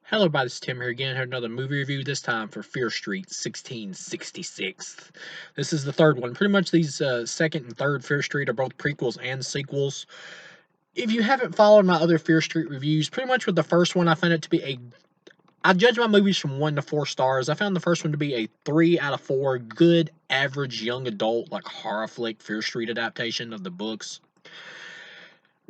Hello, everybody. This is Tim here again. Had another movie review. This time for Fear Street 1666. This is the third one. Pretty much these second and third Fear Street are both prequels and sequels. If you haven't followed my other Fear Street reviews, pretty much with the first one, I found it to be a. I judge my movies from 1 to 4 stars. I found the first one to be a 3 out of 4. Good, average young adult like horror flick Fear Street adaptation of the books.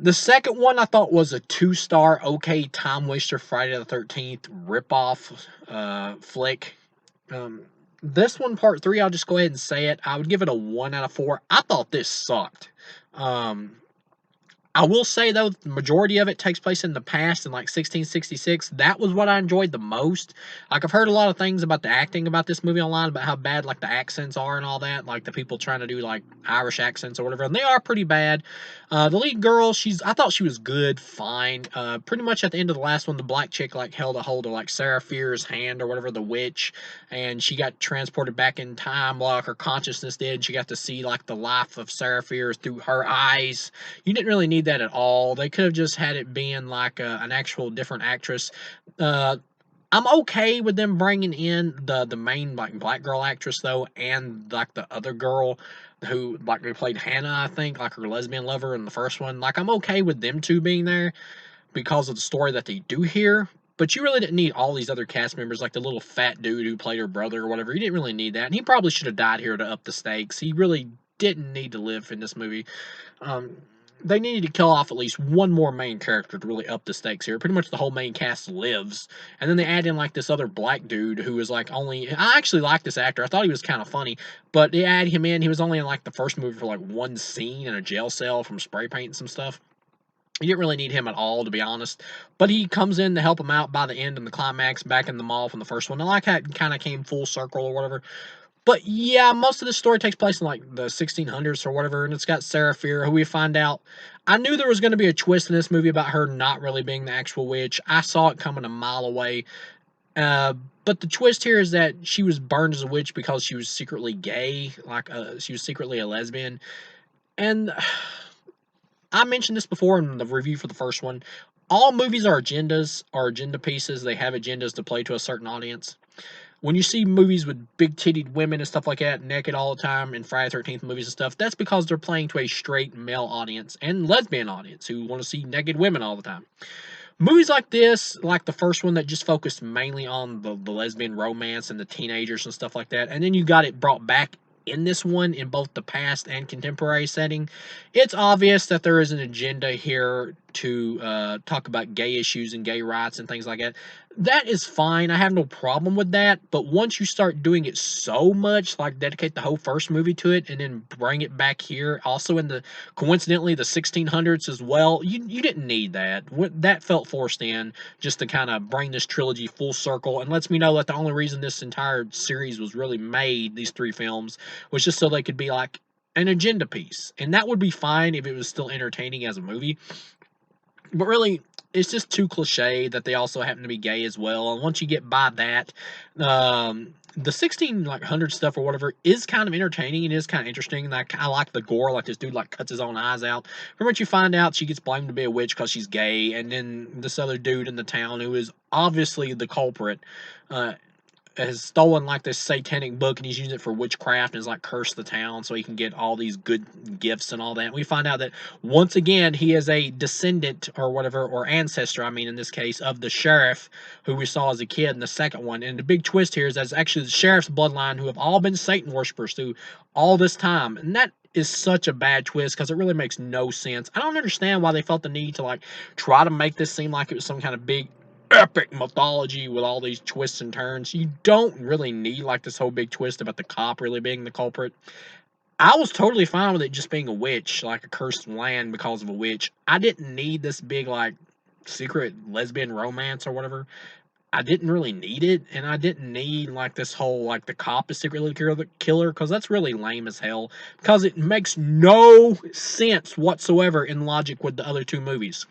The second one I thought was a 2 star, okay, time waster Friday the 13th ripoff flick. Um, this one, part three, I'll just go ahead and say it. I would give it a 1 out of 4. I thought this sucked. Um, I will say, though, the majority of it takes place in the past in like 1666. That was what I enjoyed the most. Like, I've heard a lot of things about the acting about this movie online, about how bad like the accents are and all that. Like the people trying to do like Irish accents or whatever, and they are pretty bad. The lead girl, I thought she was good, fine. Pretty much at the end of the last one, the black chick like held a hold of like Sarah Fier's hand or whatever, the witch, and she got transported back in time like her consciousness did. She got to see like the life of Sarah Fierce through her eyes. You didn't really need that at all. They could have just had it being like an actual different actress. Uh, I'm okay with them bringing in the main like black girl actress though, and like the other girl who like they played Hannah, I think, like her lesbian lover in the first one. Like I'm okay with them two being there because of the story that they do here. But you really didn't need all these other cast members, like the little fat dude who played her brother or whatever. You didn't really need that, and he probably should have died here to up the stakes. He really didn't need to live in this movie. Um, they needed to kill off at least one more main character to really up the stakes here. Pretty much the whole main cast lives, and then they add in like this other black dude who is like only. I actually like this actor. I thought he was kind of funny, but they add him in. He was only in like the first movie for like one scene in a jail cell from spray paint and some stuff. You didn't really need him at all, to be honest. But he comes in to help him out by the end in the climax, back in the mall from the first one. I like how it kind of came full circle or whatever. But yeah, most of the story takes place in like the 1600s or whatever, and it's got Sarah Fear, who we find out. I knew there was going to be a twist in this movie about her not really being the actual witch. I saw it coming a mile away. Uh, but the twist here is that she was burned as a witch because she was secretly gay, like she was secretly a lesbian. And I mentioned this before in the review for the first one. All movies are agendas, are agenda pieces. They have agendas to play to a certain audience. When you see movies with big titted women and stuff like that, naked all the time in Friday the 13th movies and stuff, that's because they're playing to a straight male audience and lesbian audience who want to see naked women all the time. Movies like this, like the first one that just focused mainly on the lesbian romance and the teenagers and stuff like that, and then you got it brought back in this one in both the past and contemporary setting, it's obvious that there is an agenda here to talk about gay issues and gay rights and things like that. That is fine. I have no problem with that. But once you start doing it so much, like dedicate the whole first movie to it and then bring it back here, also in the coincidentally the 1600s as well, you didn't need that. That felt forced in just to kind of bring this trilogy full circle and lets me know that the only reason this entire series was really made, these three films, was just so they could be like an agenda piece. And that would be fine if it was still entertaining as a movie. But really, it's just too cliche that they also happen to be gay as well. And once you get by that, the 1600 stuff or whatever is kind of entertaining and is kind of interesting. Like I like the gore, like this dude like cuts his own eyes out. From what you find out, she gets blamed to be a witch because she's gay, and then this other dude in the town who is obviously the culprit. Has stolen like this satanic book and he's using it for witchcraft and has like cursed the town so he can get all these good gifts and all that. And we find out that once again he is a descendant or whatever, or ancestor, I mean in this case, of the sheriff who we saw as a kid in the second one. And the big twist here is that's actually the sheriff's bloodline who have all been Satan worshippers through all this time. And that is such a bad twist because it really makes no sense. I don't understand why they felt the need to like try to make this seem like it was some kind of big epic mythology with all these twists and turns. You don't really need like this whole big twist about the cop really being the culprit. I was totally fine with it just being a witch, like a cursed land because of a witch. I didn't need this big like secret lesbian romance or whatever. I didn't really need it, and I didn't need like this whole like the cop is secretly the killer because that's really lame as hell because it makes no sense whatsoever in logic with the other two movies.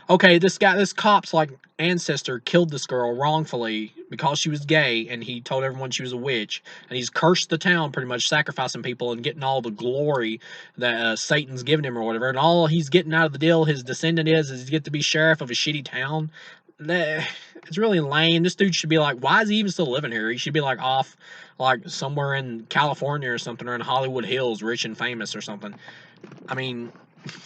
Okay, this cop's like ancestor killed this girl wrongfully because she was gay, and he told everyone she was a witch, and he's cursed the town pretty much, sacrificing people and getting all the glory that Satan's given him or whatever, and all he's getting out of the deal, his descendant is he get to be sheriff of a shitty town. it's really lame. This dude should be like, why is he even still living here? He should be like off, like somewhere in California or something, or in Hollywood Hills, rich and famous or something. I mean,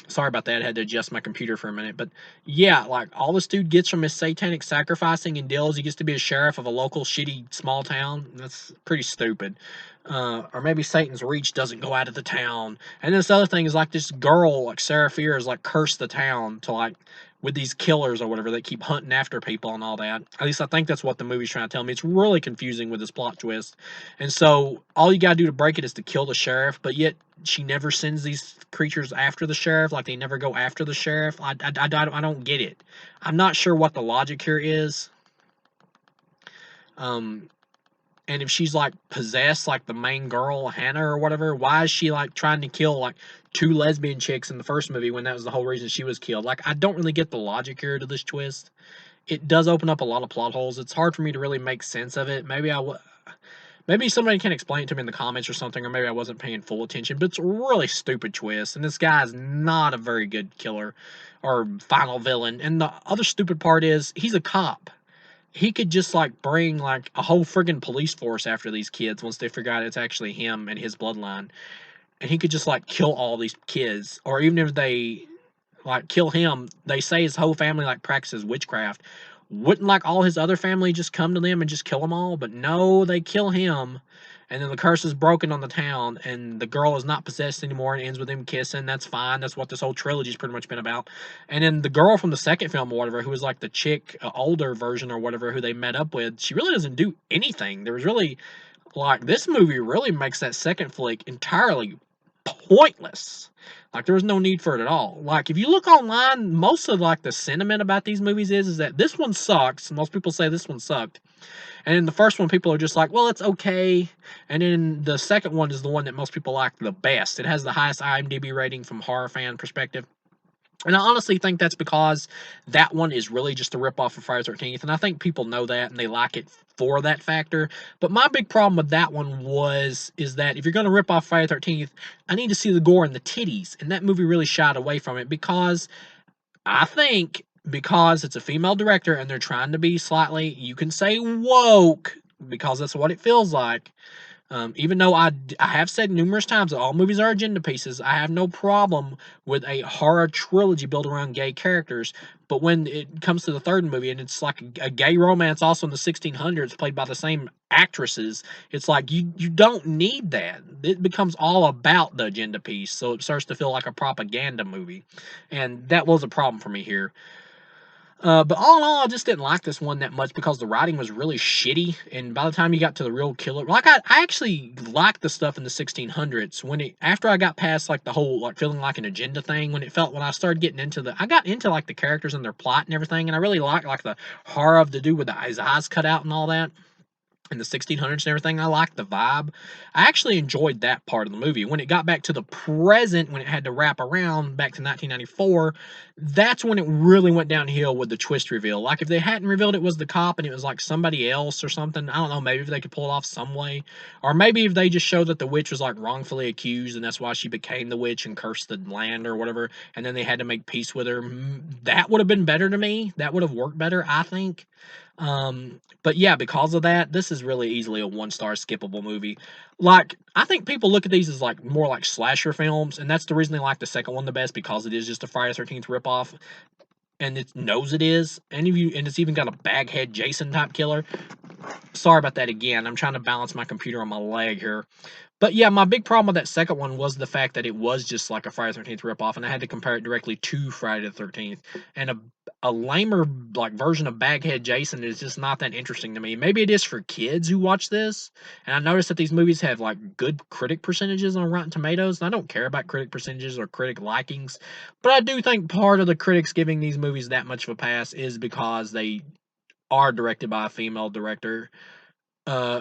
sorry about that. I had to adjust my computer for a minute. But yeah, like all this dude gets from his satanic sacrificing and deals, he gets to be a sheriff of a local shitty small town. That's pretty stupid. Or maybe Satan's reach doesn't go out of the town. And this other thing is like this girl, like Sarah Fear, is like cursed the town to like with these killers or whatever that keep hunting after people and all that. At least I think that's what the movie's trying to tell me. It's really confusing with this plot twist. And so all you gotta do to break it is to kill the sheriff, but yet she never sends these creatures after the sheriff. Like they never go after the sheriff. I don't get it. I'm not sure what the logic here is. Um, and if she's like possessed, like the main girl Hannah or whatever, why is she like trying to kill like two lesbian chicks in the first movie when that was the whole reason she was killed? Like I don't really get the logic here to this twist. It does open up a lot of plot holes. It's hard for me to really make sense of it. Maybe somebody can explain it to me in the comments or something, or maybe I wasn't paying full attention, but it's a really stupid twist, and this guy is not a very good killer or final villain. And the other stupid part is he's a cop. He could just like bring like a whole friggin' police force after these kids once they figure out it's actually him and his bloodline. And he could just like kill all these kids. Or even if they like kill him, they say his whole family like practices witchcraft. Wouldn't like all his other family just come to them and just kill them all? But no, they kill him, and then the curse is broken on the town, and the girl is not possessed anymore, and ends with him kissing. That's fine. That's what this whole trilogy's pretty much been about. And then the girl from the second film or whatever, who was like the chick, older version or whatever, who they met up with, she really doesn't do anything. There was really like this movie really makes that second flick entirely pointless. Like there was no need for it at all. Like if you look online, most of like the sentiment about these movies is that this one sucks. Most people say this one sucked. And in the first one, people are just like, well, it's okay. And then the second one is the one that most people like the best. It has the highest IMDb rating from horror fan perspective. And I honestly think that's because that one is really just a ripoff of Friday the 13th. And I think people know that and they like it for that factor. But my big problem with that one is that if you're going to rip off Friday the 13th, I need to see the gore and the titties. And that movie really shied away from it because I think because it's a female director and they're trying to be slightly, you can say woke, because that's what it feels like. Even though I have said numerous times that all movies are agenda pieces, I have no problem with a horror trilogy built around gay characters. But when it comes to the third movie and it's like a gay romance also in the 1600s played by the same actresses, it's like you don't need that. It becomes all about the agenda piece, so it starts to feel like a propaganda movie. And that was a problem for me here. But all in all, I just didn't like this one that much because the writing was really shitty. And by the time you got to the real killer, like I actually liked the stuff in the 1600s when after I got past like the whole like feeling like an agenda thing, when I started getting into I got into like the characters and their plot and everything, and I really liked like the horror of the dude with his eyes cut out and all that in the 1600s and everything. I liked the vibe. I actually enjoyed that part of the movie. When it got back to the present, when it had to wrap around back to 1994, that's when it really went downhill with the twist reveal. Like if they hadn't revealed it was the cop and it was like somebody else or something, I don't know, maybe if they could pull it off some way. Or maybe if they just showed that the witch was like wrongfully accused and that's why she became the witch and cursed the land or whatever, and then they had to make peace with her. That would have been better to me. That would have worked better, I think. But yeah, because of that, this is really easily a one-star skippable movie. Like, I think people look at these as like more like slasher films, and that's the reason they like the second one the best, because it is just a Friday the 13th ripoff, and it knows it is. And it's even got a baghead Jason type killer. Sorry about that again. I'm trying to balance my computer on my leg here. But yeah, my big problem with that second one was the fact that it was just like a Friday the 13th ripoff, and I had to compare it directly to Friday the 13th. And a lamer like version of Baghead Jason is just not that interesting to me. Maybe it is for kids who watch this. And I noticed that these movies have like good critic percentages on Rotten Tomatoes, and I don't care about critic percentages or critic likings, but I do think part of the critics giving these movies that much of a pass is because they are directed by a female director,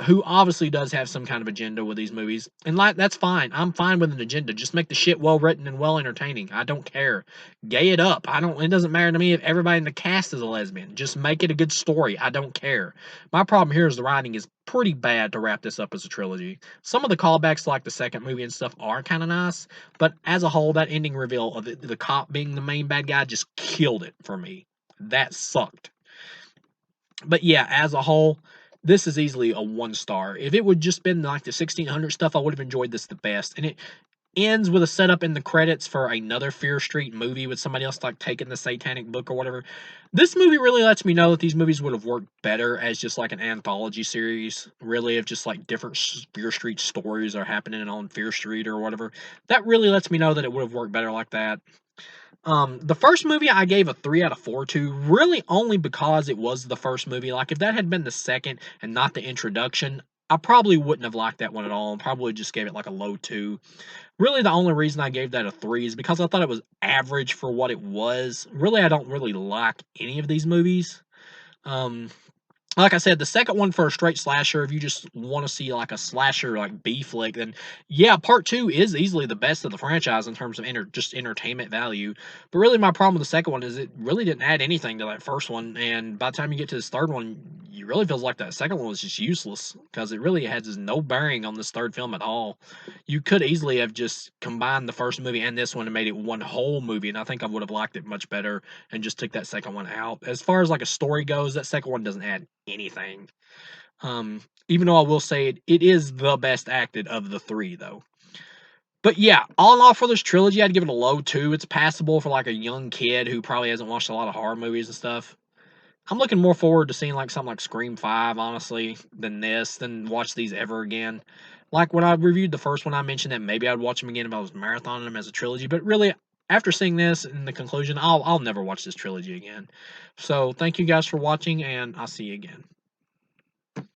who obviously does have some kind of agenda with these movies. And like that's fine. I'm fine with an agenda. Just make the shit well written and well entertaining. I don't care. Gay it up. It doesn't matter to me if everybody in the cast is a lesbian. Just make it a good story. I don't care. My problem here is the writing is pretty bad to wrap this up as a trilogy. Some of the callbacks like the second movie and stuff are kind of nice, but as a whole, that ending reveal of the cop being the main bad guy just killed it for me. That sucked. But yeah, as a whole, this is easily a 1 star. If it would just been like the 1600 stuff, I would have enjoyed this the best. And it ends with a setup in the credits for another Fear Street movie with somebody else like taking the satanic book or whatever. This movie really lets me know that these movies would have worked better as just like an anthology series, really, of just like different Fear Street stories are happening on Fear Street or whatever. That really lets me know that it would have worked better like that. The first movie I gave a 3 out of 4 to, really only because it was the first movie. Like, if that had been the second and not the introduction, I probably wouldn't have liked that one at all and probably just gave it like a low 2. Really, the only reason I gave that a 3 is because I thought it was average for what it was. Really, I don't really like any of these movies. Um, like I said, the second one for a straight slasher, if you just want to see like a slasher like B flick, then yeah, part two is easily the best of the franchise in terms of just entertainment value. But really, my problem with the second one is it really didn't add anything to that first one, and by the time you get to this third one, you really feels like that second one was just useless because it really has no bearing on this third film at all. You could easily have just combined the first movie and this one and made it one whole movie, and I think I would have liked it much better and just took that second one out. As far as like a story goes, that second one doesn't add anything. Even though I will say it is the best acted of the three, though. But yeah, all in all, for this trilogy, I'd give it a low 2. It's passable for like a young kid who probably hasn't watched a lot of horror movies and stuff. I'm looking more forward to seeing like something like Scream 5, honestly, than watch these ever again. Like when I reviewed the first one, I mentioned that maybe I'd watch them again if I was marathoning them as a trilogy. But really, after seeing this and the conclusion, I'll never watch this trilogy again. So thank you guys for watching, and I'll see you again.